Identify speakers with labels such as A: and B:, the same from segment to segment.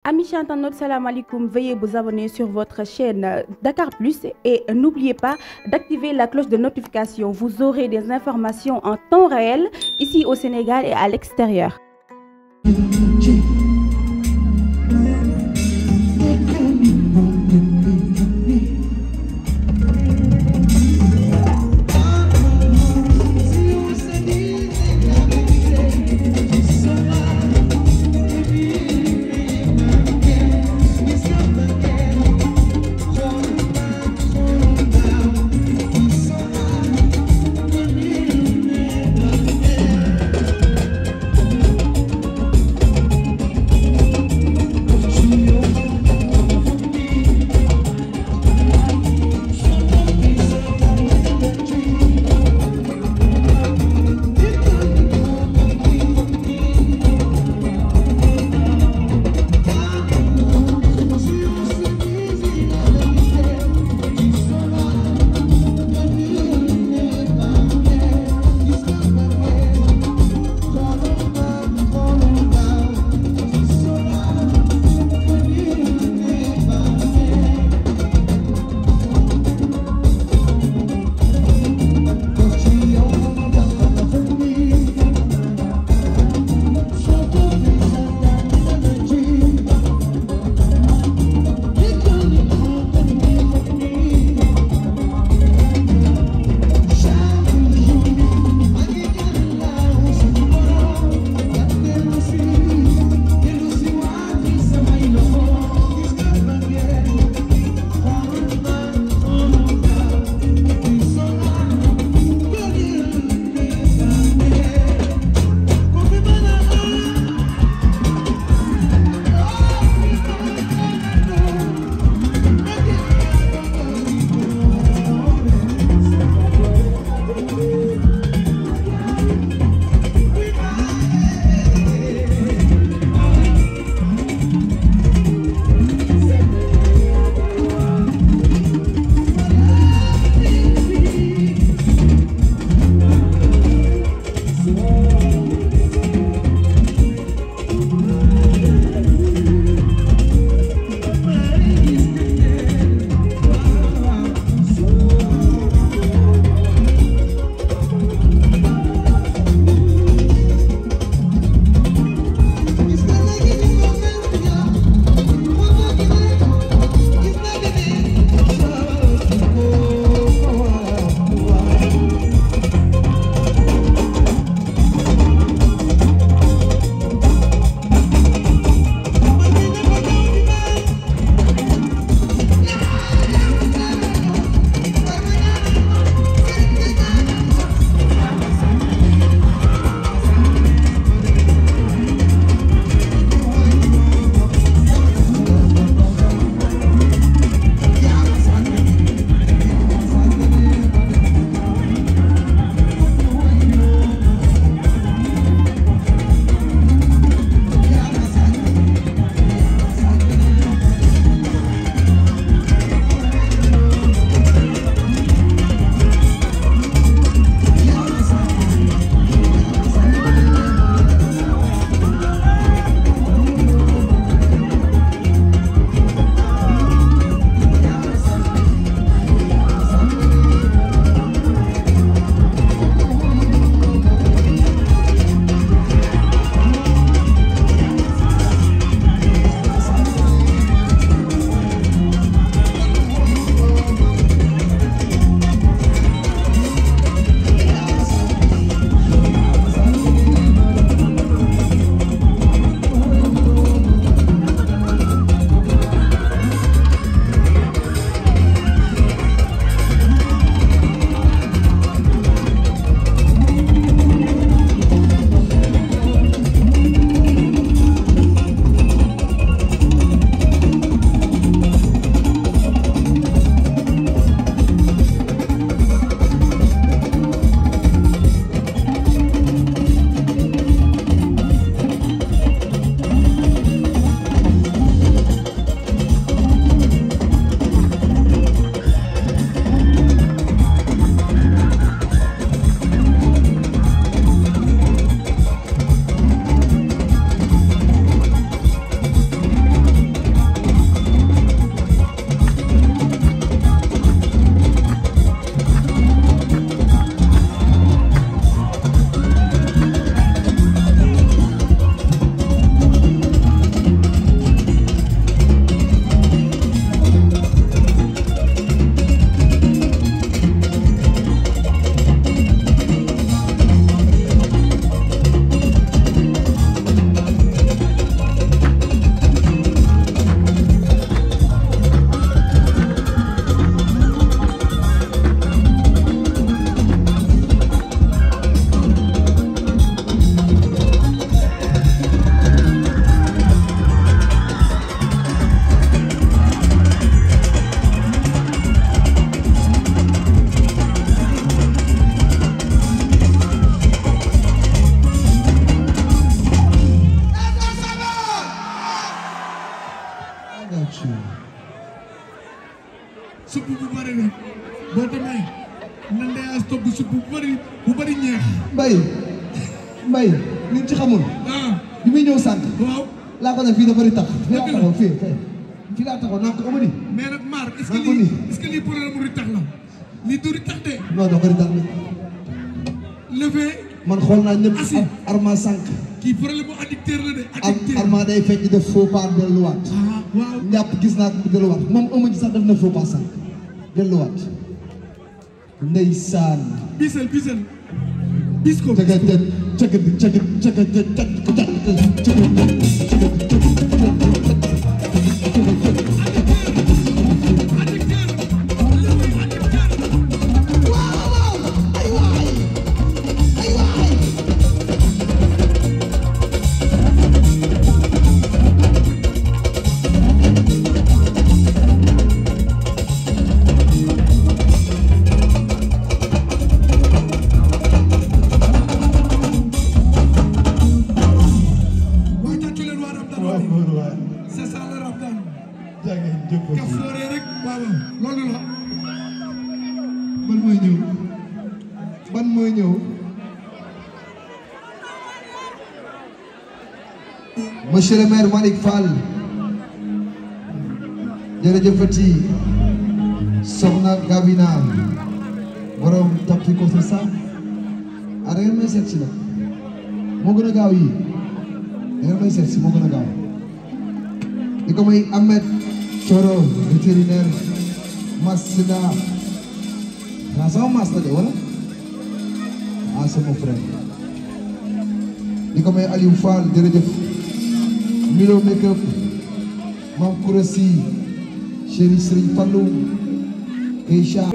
A: Amis internautes, salam alaikum. Veuillez vous abonner sur votre chaîne Dakar Plus et n'oubliez pas d'activer la cloche de notification. Vous aurez des informations en temps réel ici au Sénégal et à l'extérieur.
B: supp bu bari rek boo demee na ndeyaas togg supp bu bari ñeex. Mbaye li ci xamul. bi muy ñëw sànq. waaw laa ko ne fii dafa di tax. fii laa taxaw fii laa taxaw naa ko amadi. mais nag Mar est-ce que lii problème mu ritax la lii du ritax de. non doo ko ritax la. levé. man xool naa ñëpp Arma sànq. kii problème mu addicteur la de. addicteur Arma day fekk def faux pas delluwaat. waaw ñàpp gis naa ko mu delluwaat moom amuñu sax def na faux pas sànq delluwaat. ndeysaan. bisal. bis ko ban mooy ñëw monsieur le maire Malick Fall jërëjëfati soxna Gabina borom tappi ko c'est ça da ngeen may seet si nag moo gën a gaaw yi da ngeen may seet si moo gën a gaaw di ko may Ahmed Thioro vétérinaire Masina sama mas la de wala sama frère di ko may Aliou Fall jërëjëf Milo Makeup Mam Kourassi chéri Serigne Fallou Keïcha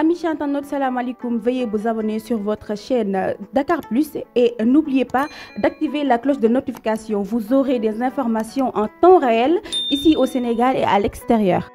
A: Amis internautes, salam alaikum. Veuillez vous abonner sur votre chaîne Dakar Plus et n'oubliez pas d'activer la cloche de notification. Vous aurez des informations en temps réel ici au Sénégal et à l'extérieur.